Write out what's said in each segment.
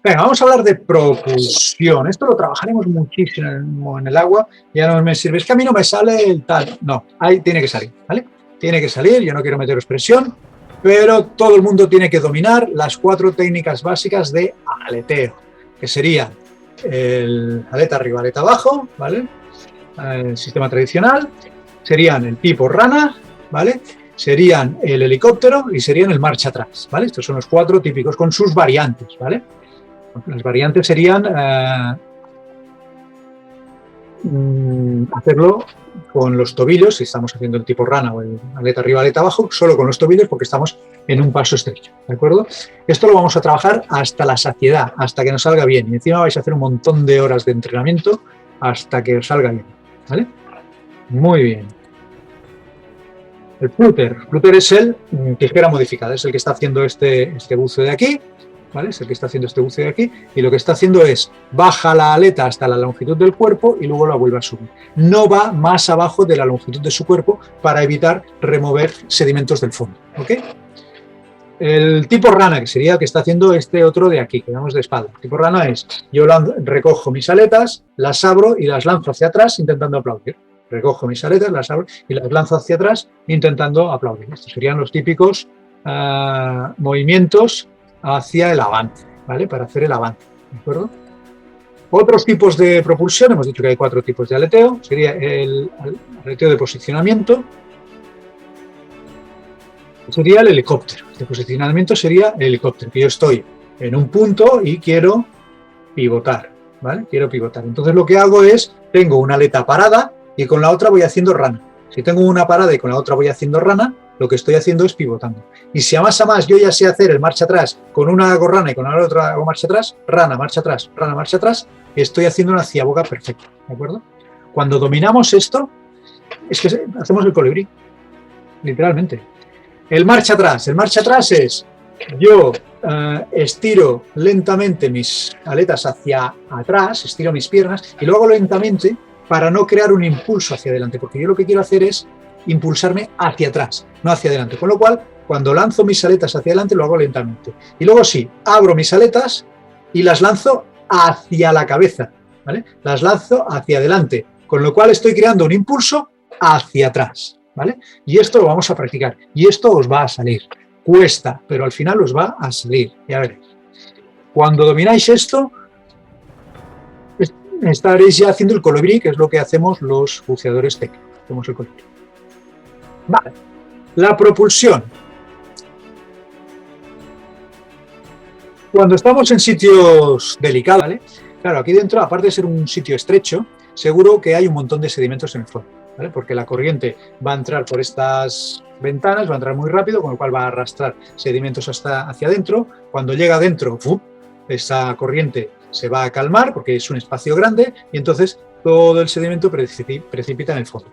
Venga, vamos a hablar de propulsión. Esto lo trabajaremos muchísimo en el agua. Ya no me sirve. Es que a mí no me sale el tal. No, ahí tiene que salir, ¿vale? Tiene que salir. Yo no quiero meteros presión, pero todo el mundo tiene que dominar las 4 técnicas básicas de aleteo, que serían el aleta arriba, aleta abajo, ¿vale? El sistema tradicional. Serían el tipo rana, ¿vale? Serían el helicóptero y serían el marcha atrás, ¿vale? Estos son los 4 típicos con sus variantes, ¿vale? Las variantes serían hacerlo con los tobillos, si estamos haciendo el tipo rana o el aleta arriba, aleta abajo, solo con los tobillos porque estamos en un paso estrecho, ¿de acuerdo? Esto lo vamos a trabajar hasta la saciedad, hasta que nos salga bien. Y encima vais a hacer un montón de horas de entrenamiento hasta que os salga bien, ¿vale? Muy bien. El flutter es el tijera modificada, es el que está haciendo este buceo de aquí, ¿vale? Es el que está haciendo este buceo de aquí y lo que está haciendo es baja la aleta hasta la longitud del cuerpo y luego la vuelve a subir. No va más abajo de la longitud de su cuerpo para evitar remover sedimentos del fondo, ¿ok? El tipo rana, que sería el que está haciendo este otro de aquí, que llamamos de espalda. El tipo rana es, yo recojo mis aletas, las abro y las lanzo hacia atrás intentando aplaudir. Recojo mis aletas, las abro y las lanzo hacia atrás intentando aplaudir. Estos serían los típicos movimientos hacia el avance, ¿vale? Para hacer el avance, ¿de acuerdo? Otros tipos de propulsión, hemos dicho que hay 4 tipos de aleteo. Sería el aleteo de posicionamiento. Sería el helicóptero. De posicionamiento sería el helicóptero, que yo estoy en un punto y quiero pivotar, ¿vale? Quiero pivotar. Entonces lo que hago es, tengo una aleta parada y con la otra voy haciendo rana. Si tengo una parada y con la otra voy haciendo rana, lo que estoy haciendo es pivotando. Y si a más yo ya sé hacer el marcha atrás, con una hago rana y con la otra hago marcha atrás, rana, marcha atrás, estoy haciendo una ciaboga perfecta, ¿de acuerdo? Cuando dominamos esto, es que hacemos el colibrí, literalmente. El marcha atrás es, yo estiro lentamente mis aletas hacia atrás, estiro mis piernas y lo hago lentamente para no crear un impulso hacia adelante, porque yo lo que quiero hacer es impulsarme hacia atrás, no hacia adelante. Con lo cual, cuando lanzo mis aletas hacia adelante, lo hago lentamente. Y luego sí, abro mis aletas y las lanzo hacia la cabeza, ¿vale? Las lanzo hacia adelante, con lo cual estoy creando un impulso hacia atrás, ¿vale? Y esto lo vamos a practicar. Y esto os va a salir. Cuesta, pero al final os va a salir. Ya veréis. Cuando domináis esto, estaréis ya haciendo el colibrí, que es lo que hacemos los buceadores técnicos. Hacemos el colibrí. Vale. La propulsión. Cuando estamos en sitios delicados, ¿vale? Claro, aquí dentro, aparte de ser un sitio estrecho, seguro que hay un montón de sedimentos en el fondo, ¿vale? Porque la corriente va a entrar por estas ventanas, va a entrar muy rápido, con lo cual va a arrastrar sedimentos hasta hacia adentro. Cuando llega adentro, esa corriente se va a calmar porque es un espacio grande y entonces todo el sedimento precipita en el fondo.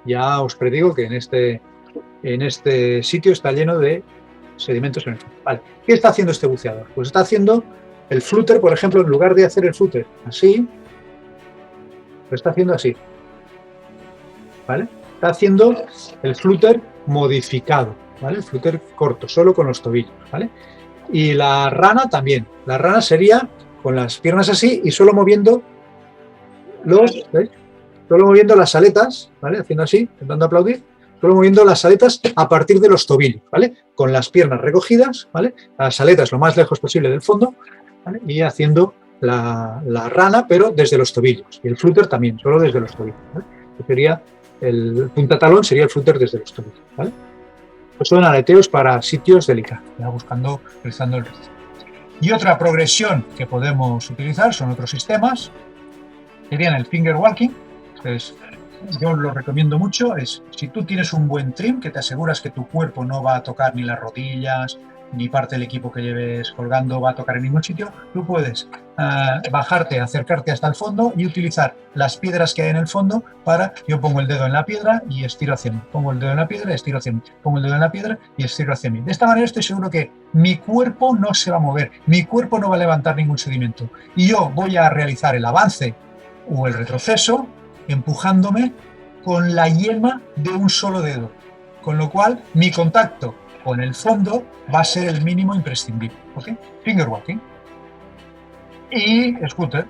Ya os predigo que en este sitio está lleno de sedimentos en el fondo. Vale. ¿Qué está haciendo este buceador? Pues está haciendo el flutter, por ejemplo, en lugar de hacer el flutter así, lo está haciendo así. ¿Vale? Está haciendo el flutter modificado, ¿vale? El flutter corto, solo con los tobillos, ¿vale? Y la rana también. La rana sería con las piernas así y solo moviendo solo moviendo las aletas, ¿vale? Haciendo así, intentando aplaudir, solo moviendo las aletas a partir de los tobillos, ¿vale? Con las piernas recogidas, ¿vale? Las aletas lo más lejos posible del fondo, ¿vale? Y haciendo la rana, pero desde los tobillos. Y el flutter también, solo desde los tobillos, ¿vale? Que sería el puntatalón, sería el flutter desde los tobillos, ¿vale? Pues son aleteos para sitios delicados, ya realizando el resto. Y otra progresión que podemos utilizar son otros sistemas, serían el finger walking. Entonces, yo lo recomiendo mucho, es si tú tienes un buen trim, que te aseguras que tu cuerpo no va a tocar ni las rodillas, ni parte del equipo que lleves colgando va a tocar en ningún sitio, tú puedes bajarte, acercarte hasta el fondo y utilizar las piedras que hay en el fondo para, yo pongo el dedo en la piedra y estiro hacia mí, pongo el dedo en la piedra y estiro hacia mí, pongo el dedo en la piedra y estiro hacia mí. De esta manera estoy seguro que mi cuerpo no se va a mover, mi cuerpo no va a levantar ningún sedimento y yo voy a realizar el avance o el retroceso empujándome con la yema de un solo dedo, con lo cual mi contacto con el fondo va a ser el mínimo imprescindible, ¿ok? Finger walking. Y Scooter,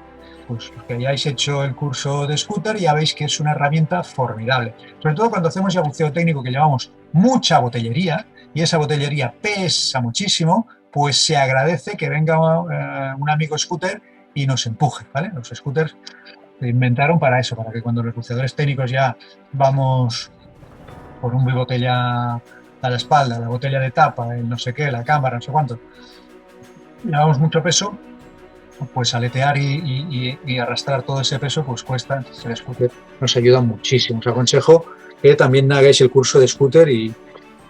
pues los que hayáis hecho el curso de Scooter ya veis que es una herramienta formidable. Sobre todo cuando hacemos ya buceo técnico, que llevamos mucha botellería y esa botellería pesa muchísimo, pues se agradece que venga un amigo Scooter y nos empuje, ¿vale? Los scooters se inventaron para eso, para que cuando los buceadores técnicos ya vamos por un botella a la espalda, la botella de tapa, el no sé qué, la cámara, no sé cuánto, llevamos mucho peso, pues aletear y arrastrar todo ese peso pues cuesta. Entonces el scooter nos ayuda muchísimo. Os aconsejo que también hagáis el curso de scooter y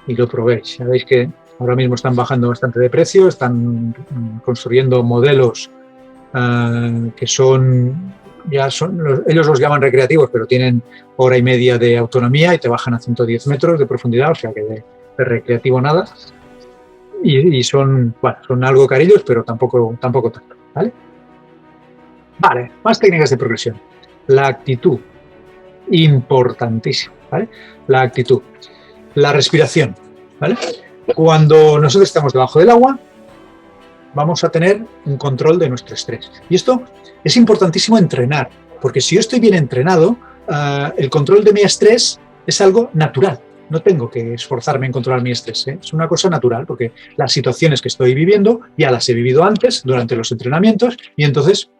lo probéis. Ya veis que ahora mismo están bajando bastante de precio, están construyendo modelos que ellos los llaman recreativos, pero tienen hora y media de autonomía y te bajan a 110 metros de profundidad, o sea que de recreativo nada. Y son algo carillos, pero tampoco tanto, ¿vale? Vale, más técnicas de progresión. La actitud, importantísimo, ¿vale? La actitud. La respiración, ¿vale? Cuando nosotros estamos debajo del agua, vamos a tener un control de nuestro estrés. Y esto es importantísimo entrenar, porque si yo estoy bien entrenado, el control de mi estrés es algo natural. No tengo que esforzarme en controlar mi estrés, ¿eh? Es una cosa natural, porque las situaciones que estoy viviendo ya las he vivido antes, durante los entrenamientos, y entonces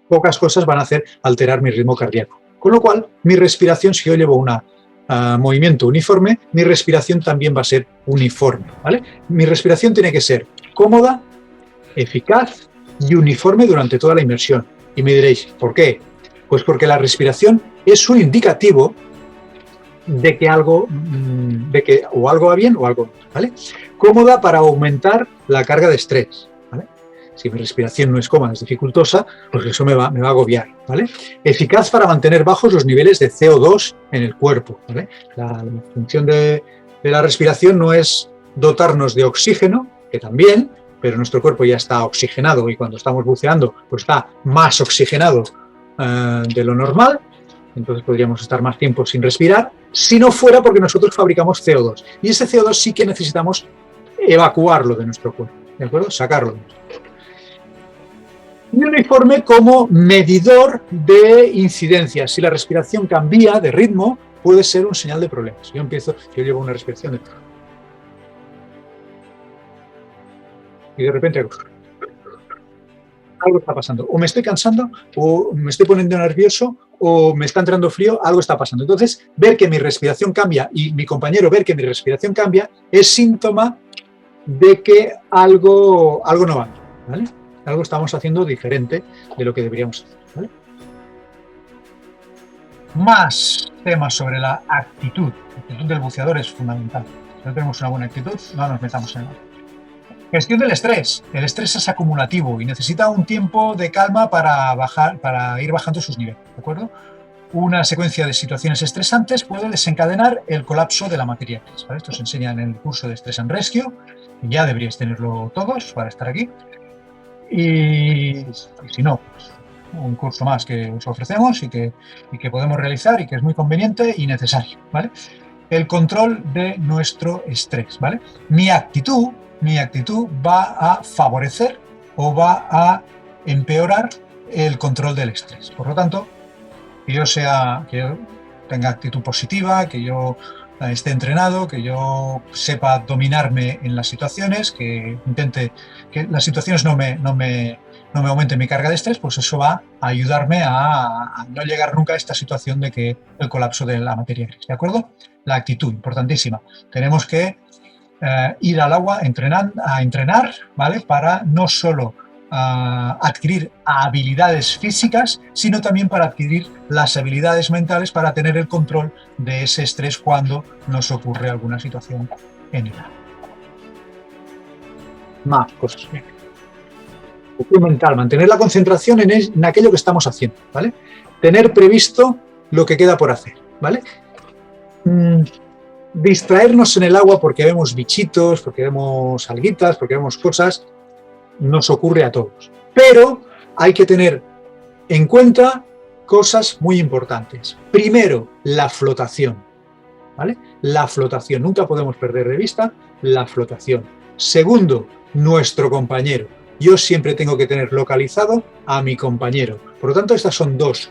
pocas cosas van a hacer alterar mi ritmo cardíaco. Con lo cual, mi respiración, si yo llevo un movimiento uniforme, mi respiración también va a ser uniforme, ¿vale? Mi respiración tiene que ser cómoda, eficaz y uniforme durante toda la inmersión. Y me diréis, ¿por qué? Pues porque la respiración es un indicativo de que algo va bien o algo no, ¿vale? Cómoda para aumentar la carga de estrés, ¿vale? Si mi respiración no es cómoda, es dificultosa, pues eso me va a agobiar, ¿vale? Eficaz para mantener bajos los niveles de CO2 en el cuerpo, ¿vale? La función de la respiración no es dotarnos de oxígeno, que también, pero nuestro cuerpo ya está oxigenado y cuando estamos buceando pues está más oxigenado de lo normal, entonces podríamos estar más tiempo sin respirar, si no fuera porque nosotros fabricamos CO2. Y ese CO2 sí que necesitamos evacuarlo de nuestro cuerpo, ¿de acuerdo? Sacarlo de nuestro cuerpo. Y uniforme como medidor de incidencias. Si la respiración cambia de ritmo, puede ser un señal de problemas. Yo llevo una respiración de... y de repente algo está pasando. O me estoy cansando, o me estoy poniendo nervioso, o me está entrando frío, algo está pasando. Entonces, ver que mi respiración cambia y mi compañero ver que mi respiración cambia es síntoma de que algo no va, ¿vale? Algo estamos haciendo diferente de lo que deberíamos hacer, ¿vale? Más temas sobre la actitud. La actitud del buceador es fundamental. Si no tenemos una buena actitud, no nos metamos en nada. Gestión del estrés. El estrés es acumulativo y necesita un tiempo de calma para ir bajando sus niveles, ¿de acuerdo? Una secuencia de situaciones estresantes puede desencadenar el colapso de la materia gris, ¿vale? Esto se enseña en el curso de Stress and Rescue, ya deberíais tenerlo todos para estar aquí. Y si no, pues un curso más que os ofrecemos y que podemos realizar y que es muy conveniente y necesario, ¿vale? El control de nuestro estrés, ¿vale? Mi actitud va a favorecer o va a empeorar el control del estrés. Por lo tanto, que yo tenga actitud positiva, que yo esté entrenado, que yo sepa dominarme en las situaciones, que intente que las situaciones no me aumenten mi carga de estrés, pues eso va a ayudarme a no llegar nunca a esta situación de que el colapso de la materia gris, ¿de acuerdo? La actitud, importantísima. Tenemos que ir al agua a entrenar, ¿vale? Para no solo adquirir habilidades físicas, sino también para adquirir las habilidades mentales para tener el control de ese estrés cuando nos ocurre alguna situación en el agua. Más cosas. Mental, mantener la concentración en aquello que estamos haciendo, ¿vale? Tener previsto lo que queda por hacer, ¿vale? Distraernos en el agua porque vemos bichitos, porque vemos alguitas, porque vemos cosas, nos ocurre a todos. Pero hay que tener en cuenta cosas muy importantes. Primero, la flotación, ¿vale? La flotación, nunca podemos perder de vista la flotación. Segundo, nuestro compañero. yo siempre tengo que tener localizado a mi compañero. Por lo tanto, estas son dos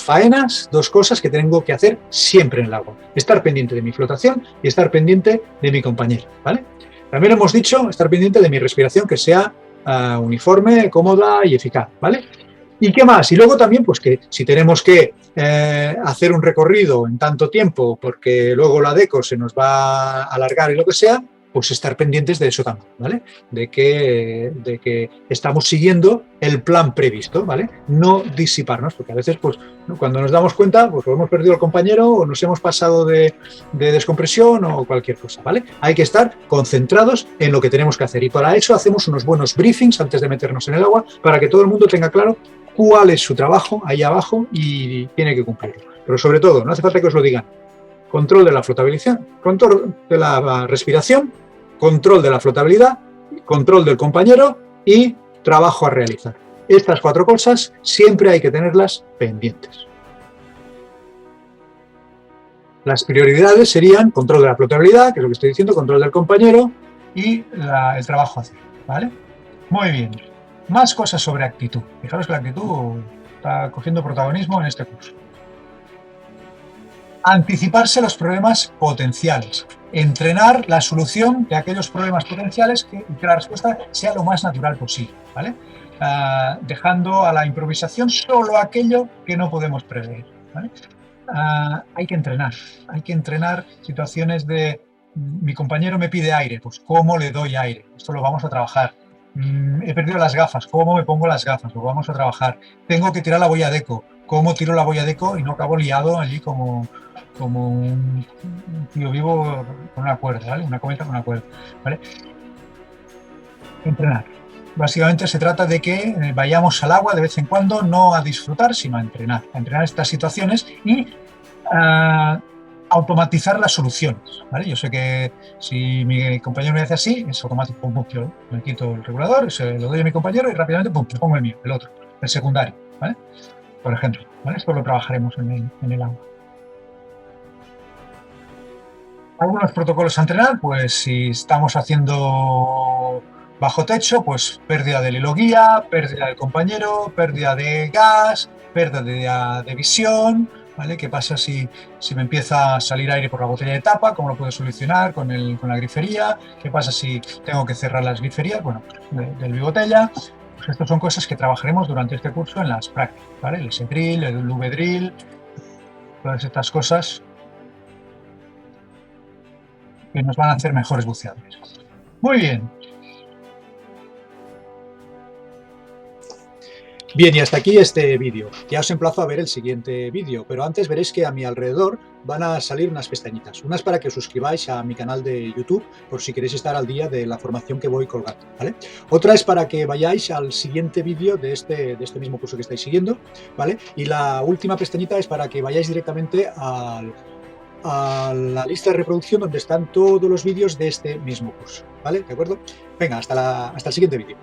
faenas, dos cosas que tengo que hacer siempre en el agua. Estar pendiente de mi flotación y estar pendiente de mi compañero, ¿vale? También hemos dicho estar pendiente de mi respiración, que sea uniforme, cómoda y eficaz, ¿vale? ¿Y qué más? Y luego también, pues que si tenemos que hacer un recorrido en tanto tiempo porque luego la deco se nos va a alargar y lo que sea, pues estar pendientes de eso también, ¿vale? De que estamos siguiendo el plan previsto, ¿vale? No disiparnos, porque a veces, pues, cuando nos damos cuenta, pues o hemos perdido al compañero o nos hemos pasado de descompresión o cualquier cosa, ¿vale? Hay que estar concentrados en lo que tenemos que hacer y para eso hacemos unos buenos briefings antes de meternos en el agua para que todo el mundo tenga claro cuál es su trabajo ahí abajo y tiene que cumplirlo. Pero sobre todo, no hace falta que os lo digan, control de la flotabilidad, control de la respiración, control de la flotabilidad, control del compañero y trabajo a realizar. Estas 4 cosas siempre hay que tenerlas pendientes. Las prioridades serían control de la flotabilidad, que es lo que estoy diciendo, control del compañero y el trabajo a hacer, ¿vale? Muy bien. Más cosas sobre actitud. Fijaros que la actitud está cogiendo protagonismo en este curso. Anticiparse los problemas potenciales. Entrenar la solución de aquellos problemas potenciales y que la respuesta sea lo más natural posible, ¿vale? Dejando a la improvisación solo aquello que no podemos prever, ¿vale? Hay que entrenar situaciones de mi compañero me pide aire, pues ¿cómo le doy aire? Esto lo vamos a trabajar. He perdido las gafas, ¿cómo me pongo las gafas? Lo vamos a trabajar. Tengo que tirar la boya de eco, ¿cómo tiro la boya de eco y no acabo liado allí como un tío vivo con una cuerda, ¿vale? Una cometa con una cuerda, ¿vale? Entrenar. Básicamente se trata de que vayamos al agua de vez en cuando, no a disfrutar, sino a entrenar estas situaciones y automatizar las soluciones, ¿vale? Yo sé que si mi compañero me hace así, es automático, pum, pum, yo me quito el regulador, se lo doy a mi compañero y rápidamente, pum, le pongo el mío, el otro, el secundario, ¿vale? Por ejemplo, ¿vale? Esto lo trabajaremos en el agua. Algunos protocolos a entrenar, pues si estamos haciendo bajo techo, pues pérdida del hilo guía, pérdida del compañero, pérdida de gas, pérdida de visión, ¿vale? ¿Qué pasa si me empieza a salir aire por la botella de tapa? ¿Cómo lo puedo solucionar con la grifería? ¿Qué pasa si tengo que cerrar las griferías? Bueno, del bigotella. Pues estas son cosas que trabajaremos durante este curso en las prácticas, ¿vale? El S-Drill, el V-Drill, todas estas cosas que nos van a hacer mejores buceadores. Muy bien. Bien, y hasta aquí este vídeo. Ya os emplazo a ver el siguiente vídeo, pero antes veréis que a mi alrededor van a salir unas pestañitas. Unas para que os suscribáis a mi canal de YouTube, por si queréis estar al día de la formación que voy colgando, ¿vale? Otra es para que vayáis al siguiente vídeo de este mismo curso que estáis siguiendo, ¿vale? Y la última pestañita es para que vayáis directamente a la lista de reproducción donde están todos los vídeos de este mismo curso, ¿vale? ¿De acuerdo? Venga, hasta el siguiente vídeo.